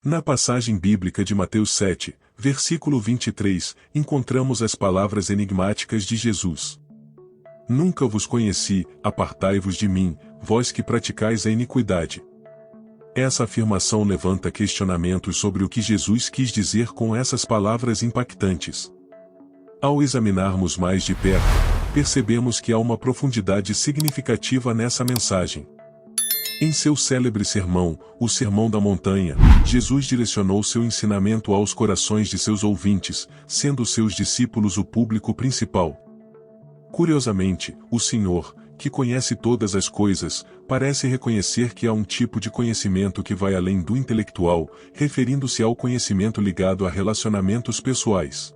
Na passagem bíblica de Mateus 7, versículo 23, encontramos as palavras enigmáticas de Jesus. Nunca vos conheci, apartai-vos de mim, vós que praticais a iniquidade. Essa afirmação levanta questionamentos sobre o que Jesus quis dizer com essas palavras impactantes. Ao examinarmos mais de perto, percebemos que há uma profundidade significativa nessa mensagem. Em seu célebre sermão, o Sermão da Montanha, Jesus direcionou seu ensinamento aos corações de seus ouvintes, sendo seus discípulos o público principal. Curiosamente, o Senhor, que conhece todas as coisas, parece reconhecer que há um tipo de conhecimento que vai além do intelectual, referindo-se ao conhecimento ligado a relacionamentos pessoais.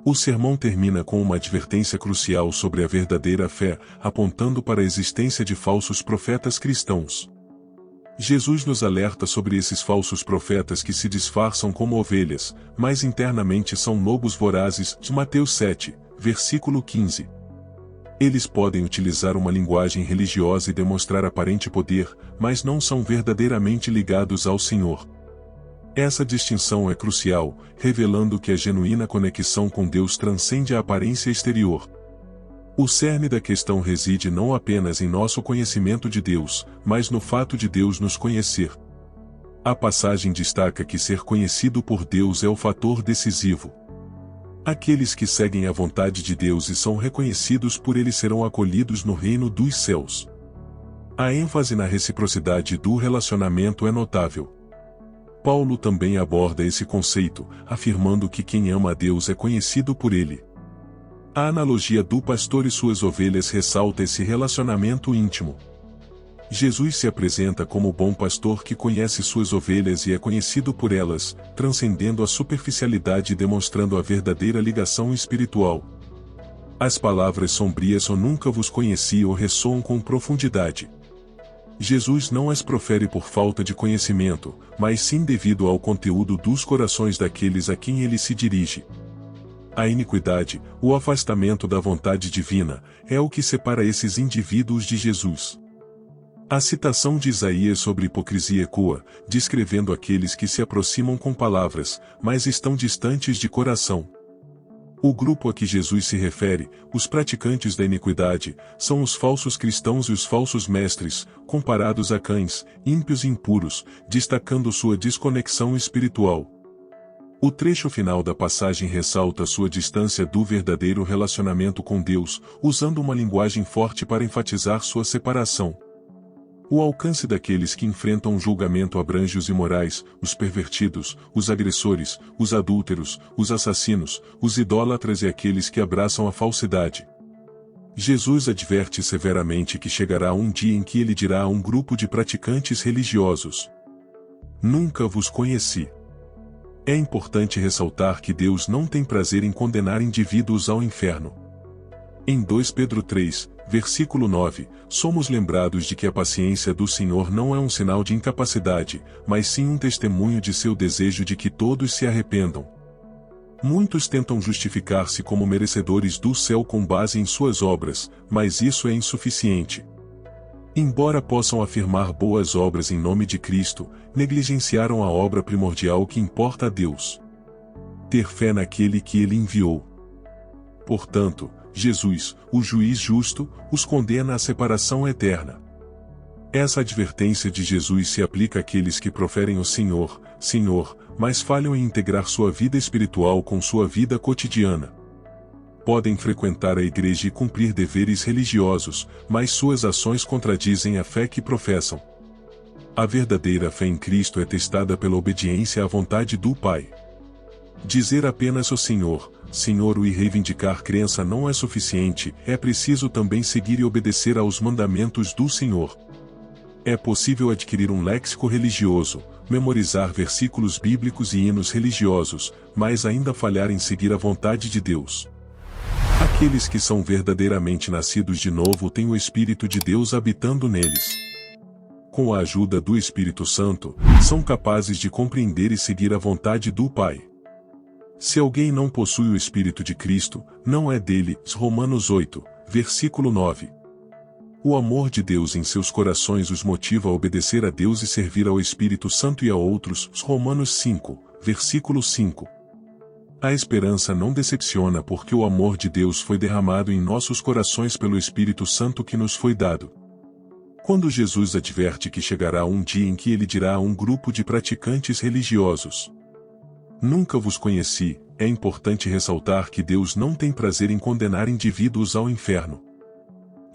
O sermão termina com uma advertência crucial sobre a verdadeira fé, apontando para a existência de falsos profetas cristãos. Jesus nos alerta sobre esses falsos profetas que se disfarçam como ovelhas, mas internamente são lobos vorazes, de Mateus 7, versículo 15. Eles podem utilizar uma linguagem religiosa e demonstrar aparente poder, mas não são verdadeiramente ligados ao Senhor. Essa distinção é crucial, revelando que a genuína conexão com Deus transcende a aparência exterior. O cerne da questão reside não apenas em nosso conhecimento de Deus, mas no fato de Deus nos conhecer. A passagem destaca que ser conhecido por Deus é o fator decisivo. Aqueles que seguem a vontade de Deus e são reconhecidos por Ele serão acolhidos no reino dos céus. A ênfase na reciprocidade do relacionamento é notável. Paulo também aborda esse conceito, afirmando que quem ama a Deus é conhecido por Ele. A analogia do pastor e suas ovelhas ressalta esse relacionamento íntimo. Jesus se apresenta como o bom pastor que conhece suas ovelhas e é conhecido por elas, transcendendo a superficialidade e demonstrando a verdadeira ligação espiritual. As palavras sombrias "eu nunca vos conheci" ou ressoam com profundidade. Jesus não as profere por falta de conhecimento, mas sim devido ao conteúdo dos corações daqueles a quem ele se dirige. A iniquidade, o afastamento da vontade divina, é o que separa esses indivíduos de Jesus. A citação de Isaías sobre hipocrisia ecoa, descrevendo aqueles que se aproximam com palavras, mas estão distantes de coração. O grupo a que Jesus se refere, os praticantes da iniquidade, são os falsos cristãos e os falsos mestres, comparados a cães, ímpios e impuros, destacando sua desconexão espiritual. O trecho final da passagem ressalta sua distância do verdadeiro relacionamento com Deus, usando uma linguagem forte para enfatizar sua separação. O alcance daqueles que enfrentam um julgamento abrange os imorais, os pervertidos, os agressores, os adúlteros, os assassinos, os idólatras e aqueles que abraçam a falsidade. Jesus adverte severamente que chegará um dia em que ele dirá a um grupo de praticantes religiosos: "Nunca vos conheci." É importante ressaltar que Deus não tem prazer em condenar indivíduos ao inferno. Em 2 Pedro 3, versículo 9, somos lembrados de que a paciência do Senhor não é um sinal de incapacidade, mas sim um testemunho de seu desejo de que todos se arrependam. Muitos tentam justificar-se como merecedores do céu com base em suas obras, mas isso é insuficiente. Embora possam afirmar boas obras em nome de Cristo, negligenciaram a obra primordial que importa a Deus: ter fé naquele que Ele enviou. Portanto, Jesus, o juiz justo, os condena à separação eterna. Essa advertência de Jesus se aplica àqueles que proferem o Senhor, Senhor, mas falham em integrar sua vida espiritual com sua vida cotidiana. Podem frequentar a igreja e cumprir deveres religiosos, mas suas ações contradizem a fé que professam. A verdadeira fé em Cristo é testada pela obediência à vontade do Pai. Dizer apenas o Senhor, Senhor e reivindicar crença não é suficiente, é preciso também seguir e obedecer aos mandamentos do Senhor. É possível adquirir um léxico religioso, memorizar versículos bíblicos e hinos religiosos, mas ainda falhar em seguir a vontade de Deus. Aqueles que são verdadeiramente nascidos de novo têm o Espírito de Deus habitando neles. Com a ajuda do Espírito Santo, são capazes de compreender e seguir a vontade do Pai. Se alguém não possui o Espírito de Cristo, não é dele. Romanos 8, versículo 9. O amor de Deus em seus corações os motiva a obedecer a Deus e servir ao Espírito Santo e a outros. Romanos 5, versículo 5. A esperança não decepciona porque o amor de Deus foi derramado em nossos corações pelo Espírito Santo que nos foi dado. Quando Jesus adverte que chegará um dia em que ele dirá a um grupo de praticantes religiosos: "Nunca vos conheci", é importante ressaltar que Deus não tem prazer em condenar indivíduos ao inferno.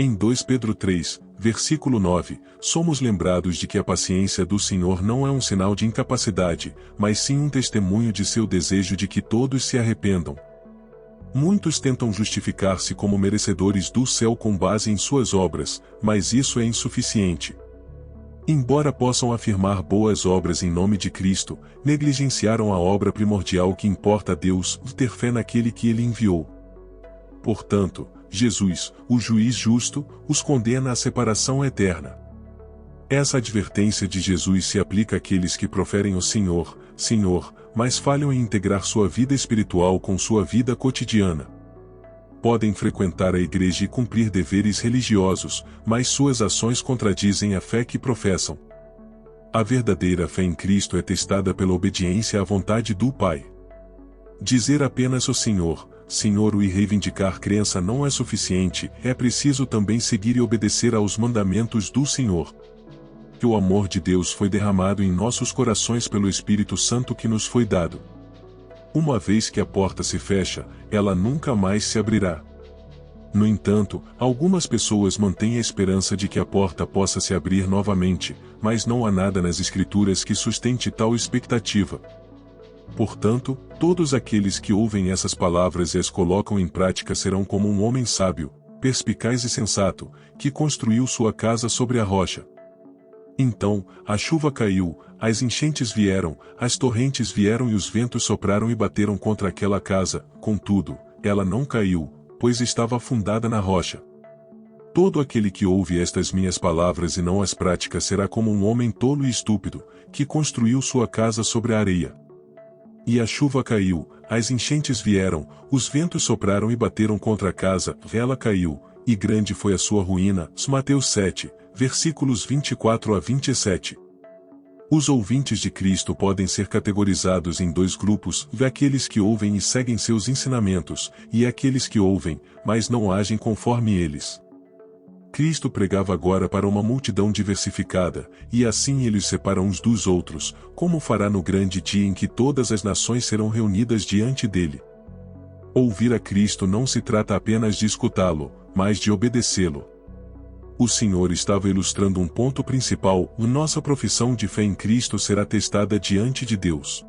Em 2 Pedro 3, versículo 9, somos lembrados de que a paciência do Senhor não é um sinal de incapacidade, mas sim um testemunho de seu desejo de que todos se arrependam. Muitos tentam justificar-se como merecedores do céu com base em suas obras, mas isso é insuficiente. Embora possam afirmar boas obras em nome de Cristo, negligenciaram a obra primordial que importa a Deus, ter fé naquele que ele enviou. Portanto, Jesus, o juiz justo, os condena à separação eterna. Essa advertência de Jesus se aplica àqueles que proferem o Senhor, Senhor, mas falham em integrar sua vida espiritual com sua vida cotidiana. Podem frequentar a igreja e cumprir deveres religiosos, mas suas ações contradizem a fé que professam. A verdadeira fé em Cristo é testada pela obediência à vontade do Pai. Dizer apenas o Senhor, Senhor e reivindicar crença não é suficiente, é preciso também seguir e obedecer aos mandamentos do Senhor. Que o amor de Deus foi derramado em nossos corações pelo Espírito Santo que nos foi dado. Uma vez que a porta se fecha, ela nunca mais se abrirá. No entanto, algumas pessoas mantêm a esperança de que a porta possa se abrir novamente, mas não há nada nas Escrituras que sustente tal expectativa. Portanto, todos aqueles que ouvem essas palavras e as colocam em prática serão como um homem sábio, perspicaz e sensato, que construiu sua casa sobre a rocha. Então, a chuva caiu, as enchentes vieram, as torrentes vieram e os ventos sopraram e bateram contra aquela casa, contudo, ela não caiu, pois estava fundada na rocha. Todo aquele que ouve estas minhas palavras e não as pratica será como um homem tolo e estúpido, que construiu sua casa sobre a areia. E a chuva caiu, as enchentes vieram, os ventos sopraram e bateram contra a casa, ela caiu, e grande foi a sua ruína. Mateus 7, versículos 24 a 27. Os ouvintes de Cristo podem ser categorizados em dois grupos: aqueles que ouvem e seguem seus ensinamentos, e aqueles que ouvem, mas não agem conforme eles. Cristo pregava agora para uma multidão diversificada, e assim ele os separa uns dos outros, como fará no grande dia em que todas as nações serão reunidas diante dele. Ouvir a Cristo não se trata apenas de escutá-lo, mas de obedecê-lo. O Senhor estava ilustrando um ponto principal: nossa profissão de fé em Cristo será testada diante de Deus.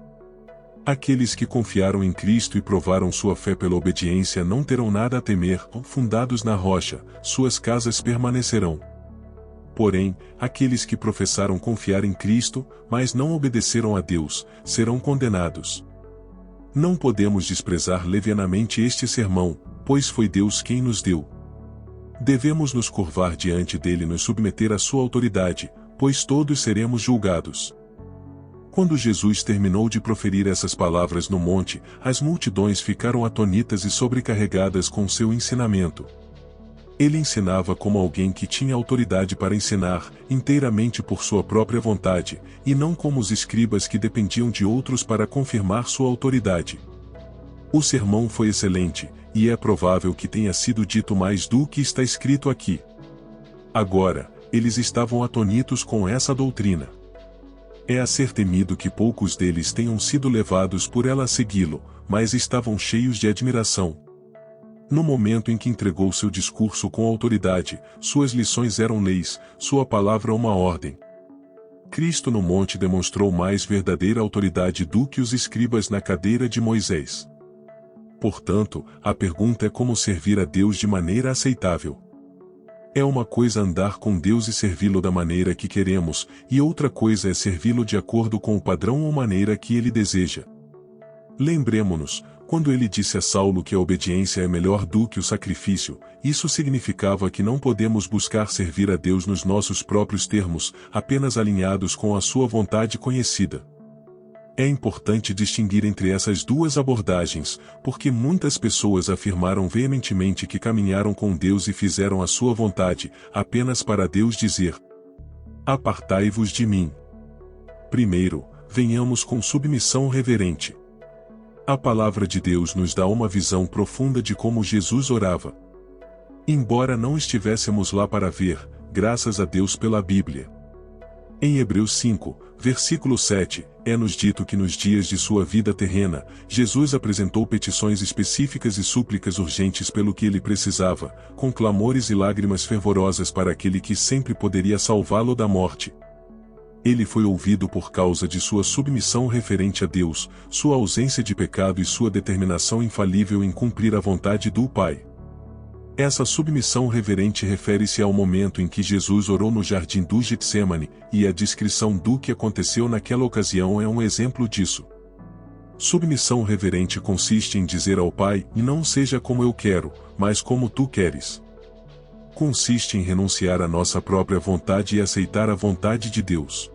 Aqueles que confiaram em Cristo e provaram sua fé pela obediência não terão nada a temer, fundados na rocha, suas casas permanecerão. Porém, aqueles que professaram confiar em Cristo, mas não obedeceram a Deus, serão condenados. Não podemos desprezar levianamente este sermão, pois foi Deus quem nos deu. Devemos nos curvar diante dele e nos submeter à sua autoridade, pois todos seremos julgados. Quando Jesus terminou de proferir essas palavras no monte, as multidões ficaram atonitas e sobrecarregadas com seu ensinamento. Ele ensinava como alguém que tinha autoridade para ensinar, inteiramente por sua própria vontade, e não como os escribas que dependiam de outros para confirmar sua autoridade. O sermão foi excelente, e é provável que tenha sido dito mais do que está escrito aqui. Agora, eles estavam atonitos com essa doutrina. É a ser temido que poucos deles tenham sido levados por ela a segui-lo, mas estavam cheios de admiração. No momento em que entregou seu discurso com autoridade, suas lições eram leis, sua palavra uma ordem. Cristo no monte demonstrou mais verdadeira autoridade do que os escribas na cadeira de Moisés. Portanto, a pergunta é como servir a Deus de maneira aceitável. É uma coisa andar com Deus e servi-lo da maneira que queremos, e outra coisa é servi-lo de acordo com o padrão ou maneira que ele deseja. Lembremo-nos, quando ele disse a Saulo que a obediência é melhor do que o sacrifício, isso significava que não podemos buscar servir a Deus nos nossos próprios termos, apenas alinhados com a sua vontade conhecida. É importante distinguir entre essas duas abordagens, porque muitas pessoas afirmaram veementemente que caminharam com Deus e fizeram a sua vontade, apenas para Deus dizer: apartai-vos de mim. Primeiro, venhamos com submissão reverente. A palavra de Deus nos dá uma visão profunda de como Jesus orava. Embora não estivéssemos lá para ver, graças a Deus pela Bíblia. Em Hebreus 5, versículo 7, é-nos dito que nos dias de sua vida terrena, Jesus apresentou petições específicas e súplicas urgentes pelo que ele precisava, com clamores e lágrimas fervorosas para aquele que sempre poderia salvá-lo da morte. Ele foi ouvido por causa de sua submissão referente a Deus, sua ausência de pecado e sua determinação infalível em cumprir a vontade do Pai. Essa submissão reverente refere-se ao momento em que Jesus orou no jardim do Getsemane, e a descrição do que aconteceu naquela ocasião é um exemplo disso. Submissão reverente consiste em dizer ao Pai: não seja como eu quero, mas como tu queres. Consiste em renunciar à nossa própria vontade e aceitar a vontade de Deus.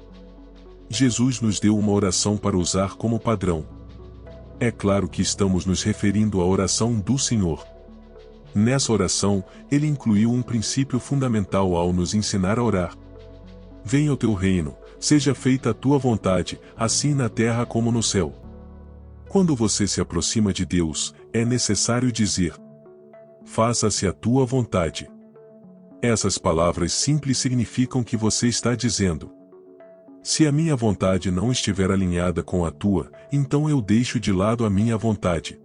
Jesus nos deu uma oração para usar como padrão. É claro que estamos nos referindo à oração do Senhor. Nessa oração, ele incluiu um princípio fundamental ao nos ensinar a orar. Venha o teu reino, seja feita a tua vontade, assim na terra como no céu. Quando você se aproxima de Deus, é necessário dizer: faça-se a tua vontade. Essas palavras simples significam que você está dizendo: se a minha vontade não estiver alinhada com a tua, então eu deixo de lado a minha vontade.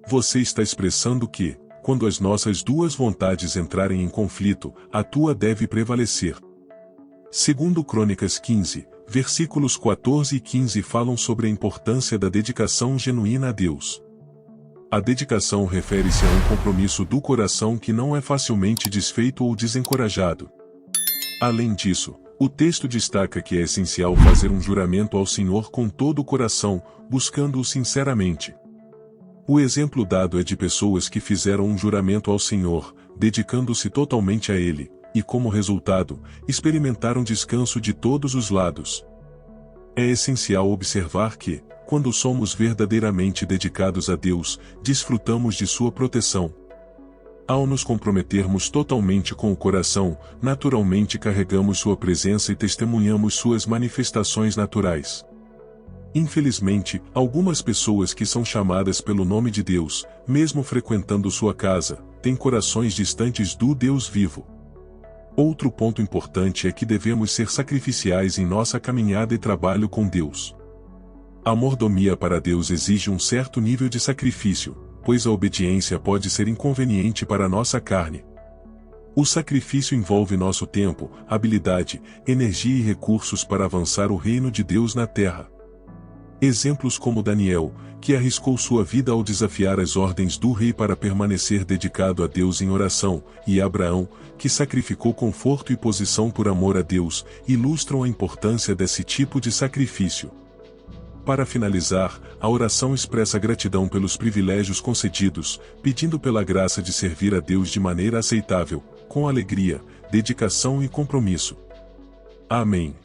Você está expressando que, quando as nossas duas vontades entrarem em conflito, a tua deve prevalecer. Segundo Crônicas 15, versículos 14 e 15 falam sobre a importância da dedicação genuína a Deus. A dedicação refere-se a um compromisso do coração que não é facilmente desfeito ou desencorajado. Além disso, o texto destaca que é essencial fazer um juramento ao Senhor com todo o coração, buscando-o sinceramente. O exemplo dado é de pessoas que fizeram um juramento ao Senhor, dedicando-se totalmente a Ele, e como resultado, experimentaram descanso de todos os lados. É essencial observar que, quando somos verdadeiramente dedicados a Deus, desfrutamos de sua proteção. Ao nos comprometermos totalmente com o coração, naturalmente carregamos sua presença e testemunhamos suas manifestações naturais. Infelizmente, algumas pessoas que são chamadas pelo nome de Deus, mesmo frequentando sua casa, têm corações distantes do Deus vivo. Outro ponto importante é que devemos ser sacrificiais em nossa caminhada e trabalho com Deus. A mordomia para Deus exige um certo nível de sacrifício, pois a obediência pode ser inconveniente para a nossa carne. O sacrifício envolve nosso tempo, habilidade, energia e recursos para avançar o reino de Deus na terra. Exemplos como Daniel, que arriscou sua vida ao desafiar as ordens do rei para permanecer dedicado a Deus em oração, e Abraão, que sacrificou conforto e posição por amor a Deus, ilustram a importância desse tipo de sacrifício. Para finalizar, a oração expressa gratidão pelos privilégios concedidos, pedindo pela graça de servir a Deus de maneira aceitável, com alegria, dedicação e compromisso. Amém.